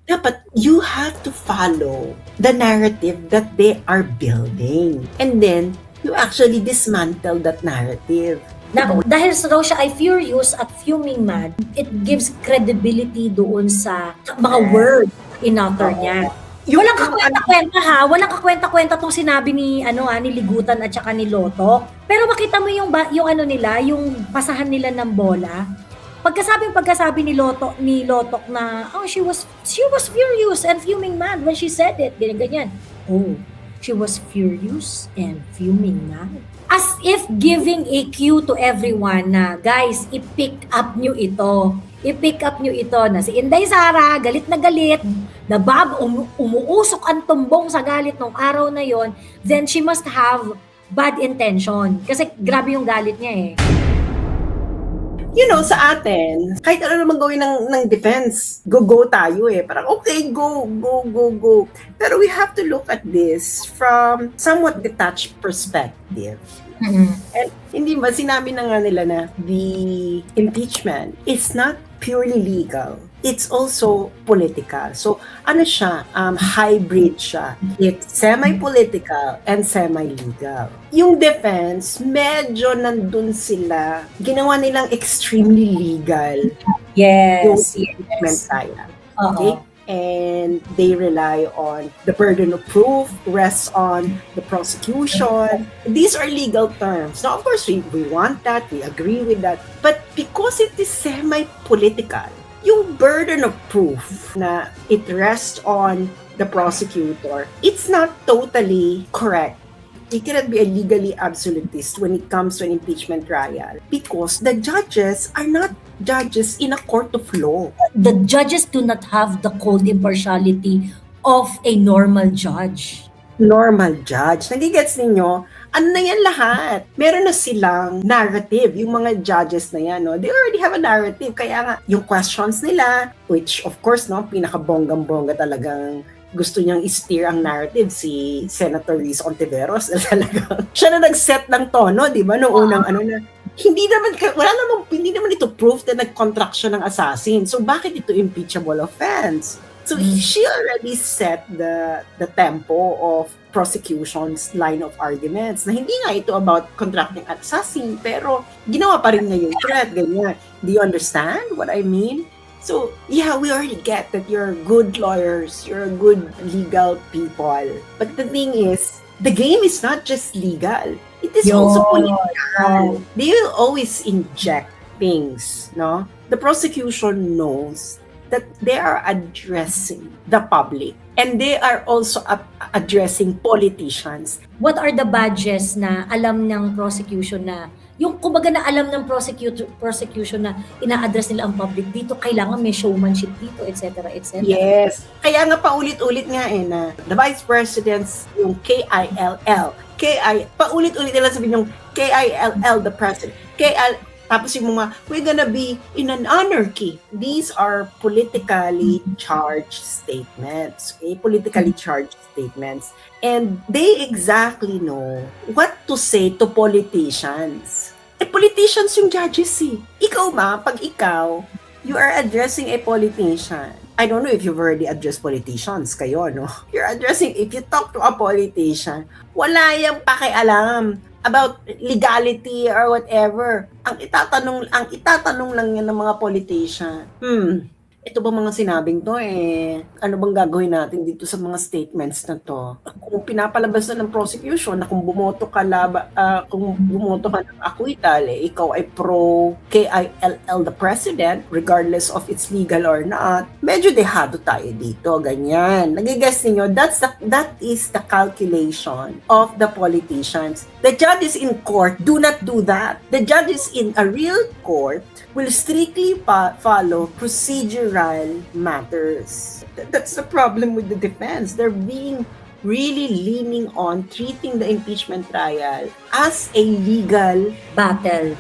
dapat you have to follow the narrative that they are building. And then, you actually dismantle that narrative. Na, dahil raw siya ay furious at fuming mad, it gives credibility doon sa mga word inutter niya. Walang kakwenta-kwenta ha, walang kakwenta-kwenta tong sinabi ni ni Ligutan at saka ni Lotok. Pero makita mo yung nila, yung pasahan nila ng bola. Pagkasabi ni Lotok na she was furious and fuming mad when she said it. Ganyan. Oh, she was furious and fuming mad. As if giving a cue to everyone na, guys, i-pick up nyo ito. I-pick up nyo ito na si Inday Sara, galit na galit, umuusok ang tumbong sa galit nung araw na yon, then she must have bad intention. Kasi grabe yung galit niya eh. You know, sa atin, kahit ano naman gawin ng defense, go tayo eh. Parang, okay, go. Pero we have to look at this from somewhat detached perspective. Mm-hmm. And hindi ba, sinabi na nga nila na the impeachment is not purely legal. It's also political. So, ano siya? Hybrid siya. It's semi-political and semi-legal. Yung defense, medyo nandun sila. Ginawa nilang extremely legal. Yes. Yung impeachment trial. Okay? And they rely on the burden of proof, rests on the prosecution. These are legal terms. Now, of course, we want that, we agree with that. But because it is semi-political, yung burden of proof na it rests on the prosecutor, it's not totally correct. You cannot be a legally absolutist when it comes to an impeachment trial because the judges are not judges in a court of law. The judges do not have the cold impartiality of a normal judge. Nagigets ninyo? Ano na yan lahat? Meron na silang narrative, yung mga judges na yan, no? They already have a narrative. Kaya nga, yung questions nila, which of course, no, pinakabonggang-bongga talagang gusto niyang i-steer ang narrative si Senator Riz Ontiveros. Talagang siya na nag-set ng tono, di ba? Noong unang hindi naman ito proof na nag-contract siya ng assassin. So bakit ito impeachable offense? So she already set the tempo of prosecution's line of arguments na hindi nga ito about contracting assassin pero ginawa pa rin niya yung threat, ganyan. Do you understand what I mean? So, yeah, we already get that you're good lawyers, you're good legal people. But the thing is, the game is not just legal. It is also political. They will always inject things, no? The prosecution knows that they are addressing the public and they are also addressing politicians. What are the badges na alam ng prosecution na yung kumbaga na alam ng prosecution na ina-address nila ang public dito, kailangan may showmanship dito, etc. Yes. Kaya nga paulit-ulit nga na the Vice President's yung paulit-ulit nila sabihin yung KILL, the President. Tapos yung mga, we're gonna be in an anarchy. These are politically charged statements. Okay? Politically charged statements. And they exactly know what to say to politicians. Politicians yung judges eh. Ikaw ba, pag ikaw, you are addressing a politician. I don't know if you've already addressed politicians kayo, no? If you talk to a politician, wala yung pakialam about legality or whatever. Ang itatanong lang yan ng mga politician. Ito ba mga sinabing to ano bang gagawin natin dito sa mga statements na to? Kung pinapalabas na ng prosecution na kung bumoto ka ng acquittal, ikaw ay pro KILL the president, regardless of it's legal or not, medyo dehado tayo dito, ganyan. Nagigess ninyo, that is the calculation of the politicians. The judges in court do not do that. The judges in a real court will strictly follow procedural matters. That's the problem with the defense. They're being really leaning on treating the impeachment trial as a legal battle,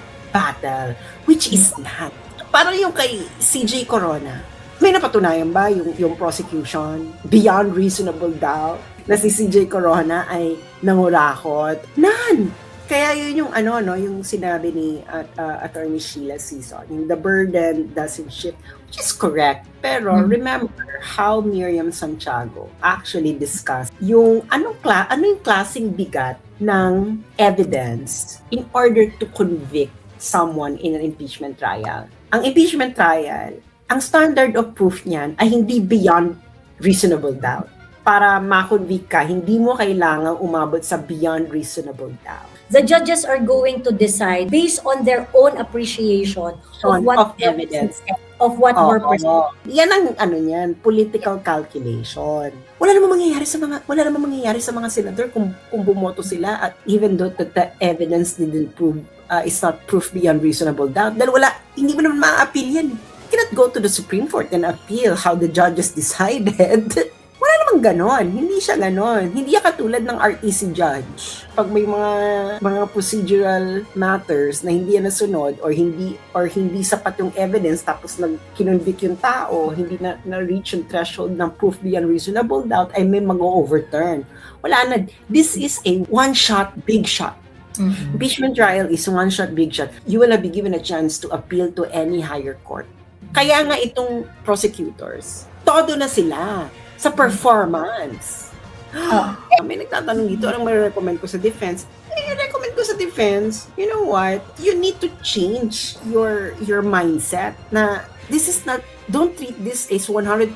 which is not. Parang yung kay CJ Corona, may napatunayan ba yung prosecution beyond reasonable doubt na si CJ Corona ay nangurakot? None! Kaya yun yung yung sinabi ni Attorney Sheila Sison, yung the burden doesn't shift, which is correct. Pero remember how Miriam Santiago actually discussed yung ano yung klaseng bigat ng evidence in order to convict someone in an impeachment trial. Ang impeachment trial, ang standard of proof niyan ay hindi beyond reasonable doubt. Para makonvict ka, hindi mo kailangang umabot sa beyond reasonable doubt. The judges are going to decide based on their own appreciation of evidence. Of what were presented. Yan ang niyan, political calculation. Wala namang mangyayari sa mga senador kung bumoto sila at even though the evidence didn't prove is not proof beyond reasonable doubt. Dahil hindi mo naman ma-appeal yan. You cannot go to the Supreme Court and appeal how the judges decided. Wala namang ganon. Hindi siya ganon. Hindi siya katulad ng RTC judge. Pag may mga procedural matters na hindi yan nasunod or hindi sapat yung evidence tapos kinonvict yung tao, hindi na-reach yung threshold ng proof beyond reasonable doubt, ay may mag-overturn. Wala na. This is a one-shot, big shot. Mm-hmm. Impeachment trial is one-shot, big shot. You will not be given a chance to appeal to any higher court. Kaya nga itong prosecutors, todo na sila sa performance. May nagtatanong dito, anong may-recommend ko sa defense? I-recommend ko sa defense, you know what? You need to change your mindset na this is not, don't treat this as 100%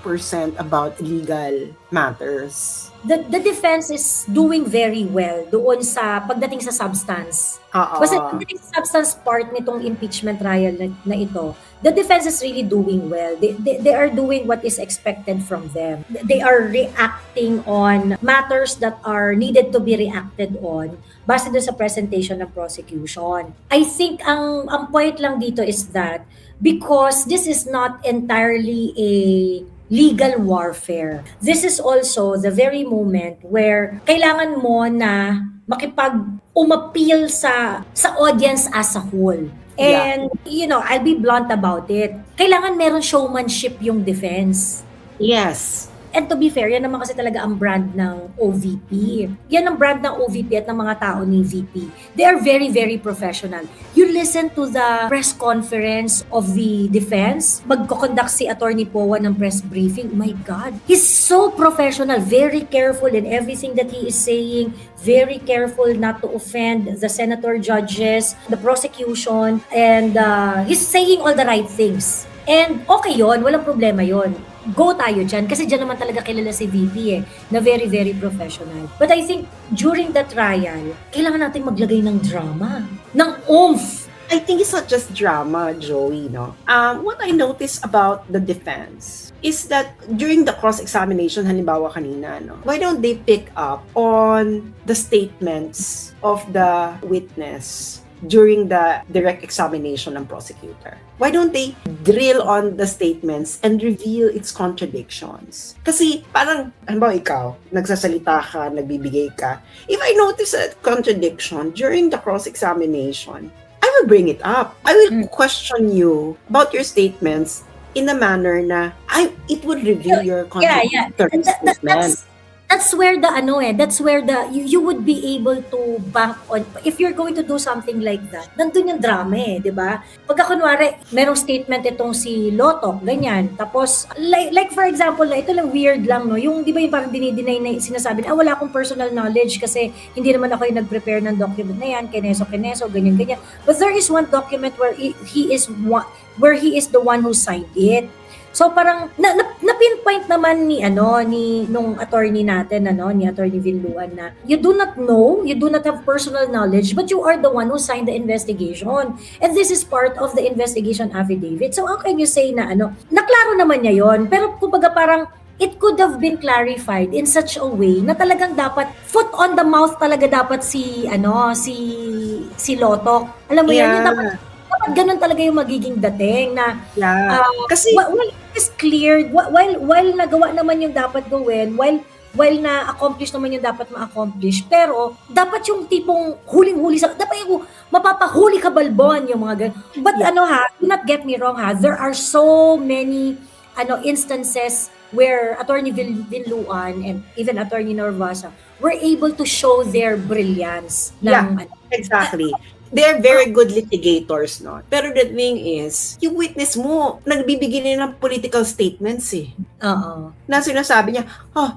about legal matters. The defense is doing very well doon sa pagdating sa substance. Kasi pagdating sa substance part nitong impeachment trial na ito, the defense is really doing well. They are doing what is expected from them. They are reacting on matters that are needed to be reacted on base doon sa presentation ng prosecution. I think ang point lang dito is that because this is not entirely a legal warfare. This is also the very moment where kailangan mo na umappeal sa audience as a whole. And, I'll be blunt about it. Kailangan meron showmanship yung defense. Yes. And to be fair, yan naman kasi talaga ang brand ng OVP. Yan ang brand ng OVP at ng mga tao ni VP. They are very, very professional. You listen to the press conference of the defense. Magko-conduct si Attorney Poa ng press briefing. Oh my God. He's so professional. Very careful in everything that he is saying. Very careful not to offend the senator judges, the prosecution, and he's saying all the right things. And okay yon, walang problema yon. Go tayo dyan. Kasi dyan naman talaga kilala si VP na very, very professional. But I think during the trial, kailangan natin maglagay ng drama, ng oomph. I think it's not just drama, Joey, no? What I noticed about the defense is that during the cross-examination, halimbawa kanina, no? Why don't they pick up on the statements of the witness during the direct examination ng prosecutor? Why don't they drill on the statements and reveal its contradictions? Kasi parang, halimbawa ikaw, nagsasalita ka, nagbibigay ka. If I notice a contradiction during the cross-examination, I will bring it up. I will question you about your statements in a manner na it would reveal your contradictory statements. That's where you would be able to bank on, if you're going to do something like that, nandun yung drama di ba? Pagka kunwari, merong statement itong si Lotok, ganyan, tapos, like for example, ito lang weird lang, no? Yung, di ba yung parang dinideny na sinasabi na, wala akong personal knowledge kasi hindi naman ako yung nag-prepare ng document na yan, keneso, ganyan. But there is one document where he is the one who signed it. So parang na-pinpoint naman ni nung attorney natin ni Attorney Villuan na you do not know, you do not have personal knowledge, but you are the one who signed the investigation. And this is part of the investigation affidavit. So how can you say na naklaro naman niya yon, pero kumbaga parang it could have been clarified in such a way na talagang dapat foot on the mouth talaga dapat si Lotok. Alam mo yan, dapat ganun talaga yung magiging dating na kasi while is cleared, while nagawa naman yung dapat gawin, while na-accomplish naman yung dapat ma-accomplish, pero dapat yung tipong huling-huli dapat yung mapapahuli ka balbon yung mga ganun. But do not get me wrong there are so many instances where Attorney Vinluan and even Attorney Narvasa were able to show their brilliance. Yeah. Exactly. They're very good litigators, no? Pero the thing is, yung witness mo, nagbibigay na ng political statements eh. Oo. Na sinasabi niya,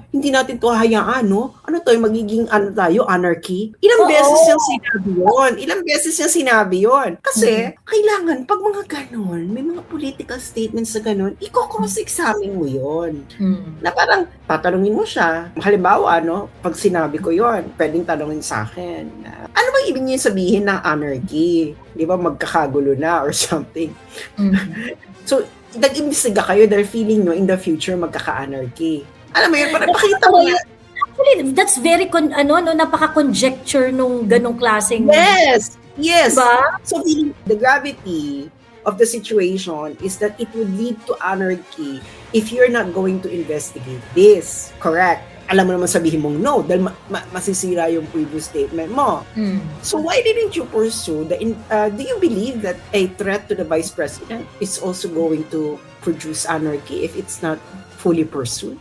hindi natin to hayaan, no? Ano to, magiging anarchy? Ilang beses yung sinabi yun. Ilang beses yung sinabi yun. Kasi, kailangan, pag mga ganon, may mga political statements na ganon, i-cross-examine mo yun. Na parang, tatanungin mo siya. Halimbawa, no, pag sinabi ko yun, pwedeng tanungin sa akin, ano bang ibig niyo sabihin ng anarchy? Di ba, magkakagulo na or something. So, nag-imbestiga kayo dahil feeling nyo in the future magkaka-anarchy. Alam mo yun, parang pakita mo yan. Actually, that's very, napaka-conjecture nung ganong klaseng... Yes! Diba? So, the gravity of the situation is that it would lead to anarchy if you're not going to investigate this. Correct. Alam mo naman sabihin mong no dahil masisira yung previous statement mo. So why didn't you pursue do you believe that a threat to the Vice President is also going to produce anarchy if it's not fully pursued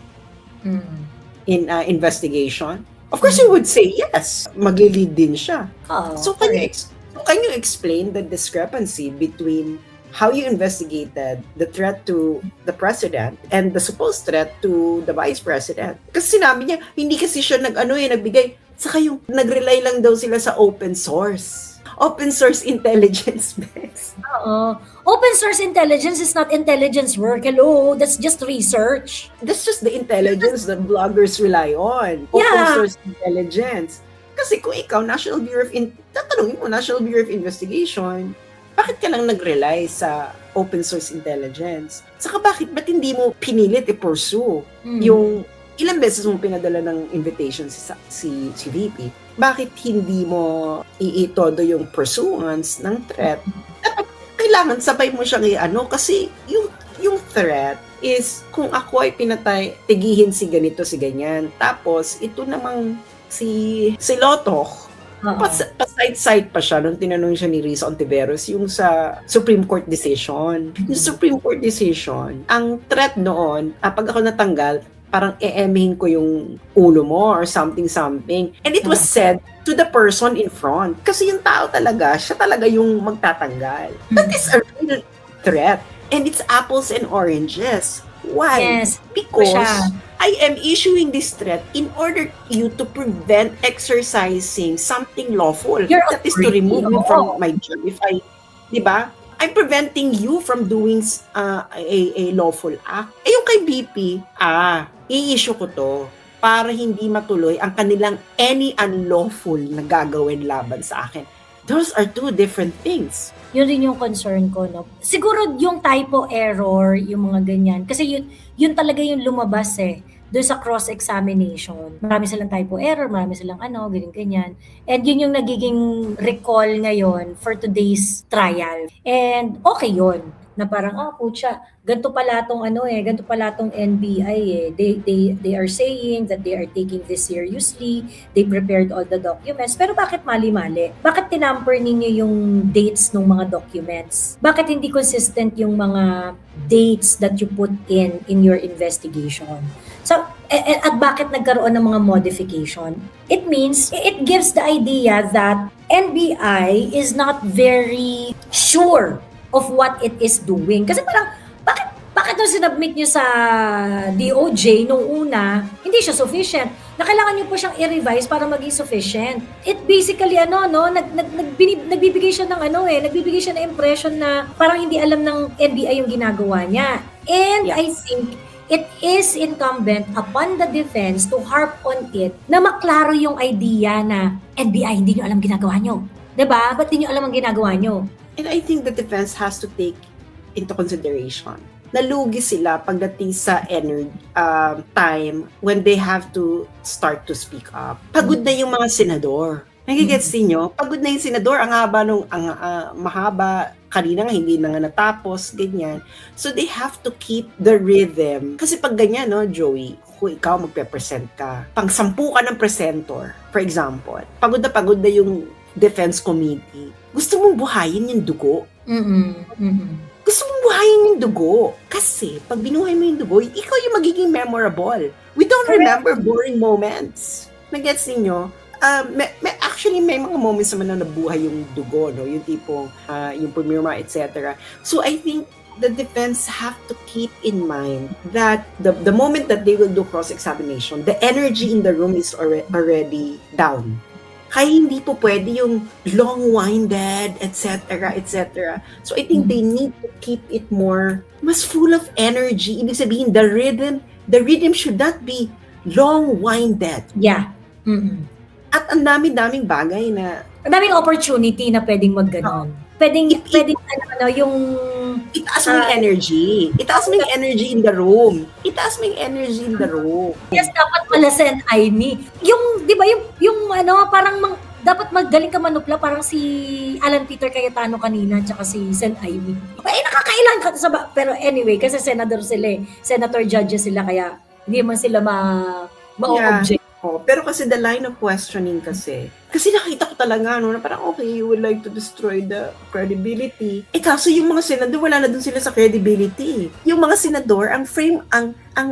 in investigation? Of course you would say yes. Magli-lead din siya. So can you explain the discrepancy between how you investigated the threat to the president and the supposed threat to the vice president? Kasi sinabi niya, hindi kasi siya nagbigay. Saka yung nag-rely lang daw sila sa open source. Open source intelligence base. Open source intelligence is not intelligence work. Hello, that's just research. That's just the intelligence that bloggers rely on. Open source intelligence. Kasi kung ikaw, tatanungin mo, National Bureau of Investigation, bakit ka lang nag-rely sa open source intelligence? Saka ba't hindi mo pinilit i-pursue yung ilang beses mo pinadala ng invitation si VP? Bakit hindi mo iitodo yung pursuance ng threat? Dapat kailangan sabay mo siyang kasi yung threat is kung ako ay pinatay, tigihin si ganito, si ganyan. Tapos ito namang si Lotok, pa-side pa siya nung tinanong siya ni Risa Ontiveros yung sa Supreme Court decision. Yung Supreme Court decision, ang threat noon, pag ako natanggal, parang eemihin ko yung ulo mo or something. And it was said to the person in front. Kasi yung tao talaga, siya talaga yung magtatanggal. That is a real threat. And it's apples and oranges. Why? Yes. Because I am issuing this threat in order you to prevent exercising something lawful. That is to remove me from my job. Di ba? I'm preventing you from doing a lawful act. Yung kay BP, i-issue ko to para hindi matuloy ang kanilang any unlawful na gagawin laban sa akin. Those are two different things. Yun rin yung concern ko, no? Siguro yung typo error, yung mga ganyan. Kasi yun talaga yung lumabas doon sa cross-examination. Marami silang typo error, marami silang ganyan-ganyan. And yun yung nagiging recall ngayon for today's trial. And okay yun. Na parang, putya, ganito pala tong NBI They are saying that they are taking this seriously. They prepared all the documents. Pero bakit mali-mali? Bakit tinamper ninyo yung dates ng mga documents? Bakit hindi consistent yung mga dates that you put in your investigation? So, at bakit nagkaroon ng mga modification? It means, it gives the idea that NBI is not very sure of what it is doing. Kasi parang, bakit nung sinubmit nyo sa DOJ nung una, hindi siya sufficient. Na kailangan nyo po siyang i-revise para maging sufficient. It basically, nagbibigay siya ng nagbibigay siya ng impression na parang hindi alam ng NBI yung ginagawa niya. And I think, it is incumbent upon the defense to harp on it na maklaro yung idea na NBI, hindi nyo alam ginagawa nyo. Diba? Ba't di nyo alam ang ginagawa nyo? And I think the defense has to take into consideration. Nalugi sila pagdating sa time when they have to start to speak up. Pagod na yung mga senador. Nagigets niyo? Pagod na yung senador. Ang haba mahaba. Kanina nga, hindi na nga natapos. Ganyan. So they have to keep the rhythm. Kasi pag ganyan, Joey, kung ikaw magpe-present ka, pang 10 ka ng presenter, for example, pagod na yung defense committee. Gusto mong buhayin yung dugo? gusto mong buhayin yung dugo. Kasi, pag binuhay mo yung dugo, ikaw yung magiging memorable. We don't Correct. remember boring moments. Nag-gets ninyo? Actually, may mga moments naman na nabuhay yung dugo, no? Yung tipong, yung pumirma, etc. So, I think the defense have to keep in mind that the moment that they will do cross-examination, the energy in the room is already down. Kaya hindi po pwede yung long-winded, etc., etc. So I think they need to keep it mas full of energy. Ibig sabihin, the rhythm should not be long-winded. Yeah. Mm-mm. At ang dami-daming bagay na Ang daming opportunity na pwedeng magganon. Pwedeng yung itaas mo yung energy. Itaas mo yung energy in the room. Itaas mo yung energy in the room. yes, dapat pala Sen Aimee. Yung, di ba, yung parang dapat magaling ka manupla, parang si Alan Peter Cayetano kanina, tsaka si Sen Aimee. Nakakailan ka sa pero anyway, kasi senador sila eh. Senator judges sila, kaya hindi man sila ma-object. Oh, pero kasi the line of questioning kasi nakita ko talaga, no, na parang, okay, you would like to destroy the credibility. Kaso yung mga senador, wala na dun sila sa credibility. Yung mga senador, ang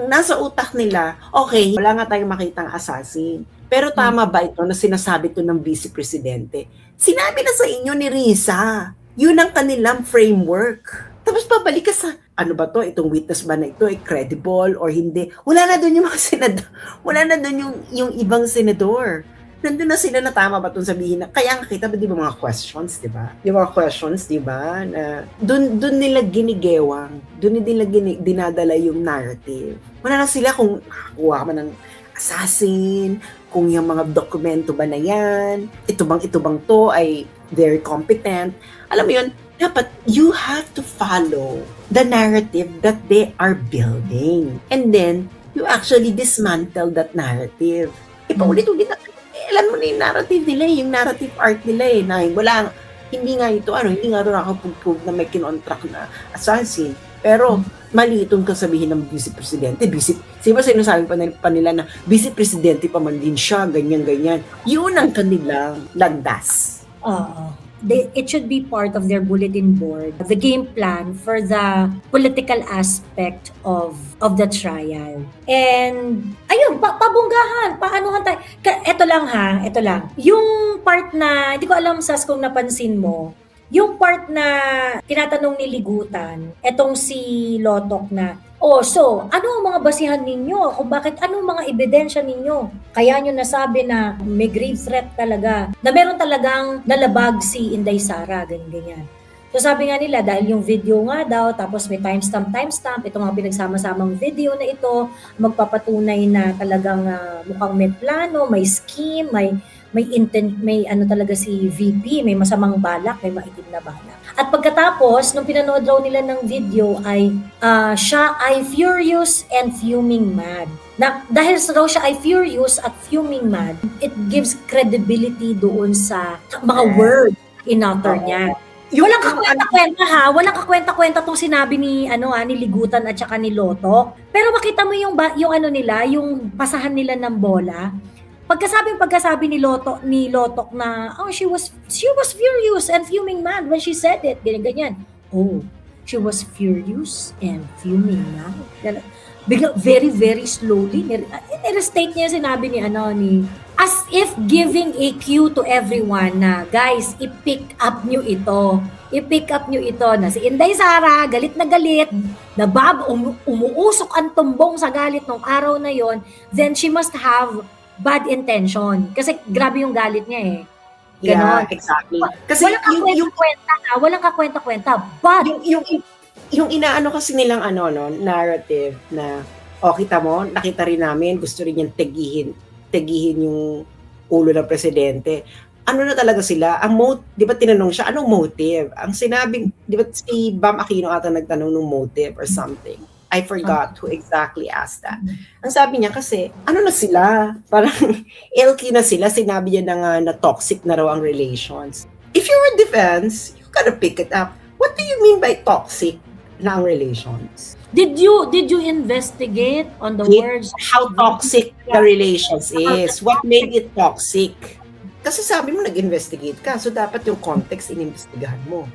nasa utak nila, okay, wala nga tayong makitang assassin. Pero tama ba ito na sinasabi to ng Vice Presidente? Sinabi na sa inyo ni Risa. Yun ang kanilang framework. Tapos pabalik ka sa, ano ba to, itong witness ba na ito, credible or hindi? Wala na doon yung mga senador. Wala na doon yung ibang senador. Nandun na sila na tama ba itong sabihin na, kaya nga kita ba, di ba mga questions, di ba? Yung mga questions, di ba, na doon nila ginigewang, doon nila dinadala yung narrative. Wala na sila kung kuha ka man ng assassin, kung yung mga dokumento ba na yan, ito bang to ay very competent. Alam mo yun, dapat you have to follow the narrative that they are building. And then, you actually dismantle that narrative. Paulit-ulit na, alam mo na yung narrative nila, yung narrative art nila na hindi nga ito nakapag-prove na may kinontract na assassin. Pero, mali itong kasabihin ng Vice Presidente. Sino sinasabi pa nila na Vice Presidente pa man din siya, ganyan-ganyan. Yun ang kanilang landas. It should be part of their bulletin board, the game plan for the political aspect of the trial. And ayun, pabunggahan, paanuhan tayo. Ito lang. Yung part na, hindi ko alam Sas kung napansin mo, yung part na tinatanong ni Ligutan, etong si Lotok na, so, ano ang mga basihan ninyo? Kung bakit, anong mga ebidensya ninyo? Kaya nyo nasabi na may grave threat talaga, na meron talagang nalabag si Inday Sara, ganyan. So sabi nga nila, dahil yung video nga daw, tapos may timestamp, ito nga pinagsama-samang video na ito, magpapatunay na talagang mukhang may plano, may scheme, may intent, may talaga si VP, may masamang balak, may maitim na balak. At pagkatapos, nung pinanood raw nila ng video ay siya ay furious and fuming mad. Na, dahil raw siya ay furious at fuming mad, it gives credibility doon sa mga word inutter niya. Walang kakwenta-kwenta walang kakwenta-kwenta tong sinabi ni Ligutan at saka ni Lotok. Pero makita mo yung nila, yung pasahan nila ng bola. Pagkasabi ni Lotok na she was furious and fuming mad when she said it, ganyan. She was furious and fuming mad. Bigla, very very slowly i-restate niya sinabi ni as if giving a cue to everyone na guys, i-pick up nyo ito na si Inday Sara galit na umuusok ang tumbong sa galit nung araw na yon, then she must have bad intention. Kasi grabe yung galit niya eh. Ganon. Yeah, exactly. Kasi walang kakwenta-kwenta. But, yung inaano kasi nilang narrative na, kita mo, nakita rin namin, gusto rin niyang tegihin yung ulo ng presidente. Ano na talaga sila? Di ba tinanong siya, anong motive? Ang sinabing, di ba si Bam Aquino ata nagtanong ng motive or something? I forgot who exactly asked that. Ang sabi niya kasi, na sila? Parang LK na sila. Sinabi niya na toxic na raw ang relations. If you're a defense, you gotta pick it up. What do you mean by toxic na ang relations? Did you investigate on the words? How toxic the relations is? What made it toxic? Kasi sabi mo nag-investigate ka, so dapat yung context inimbestigahan mo.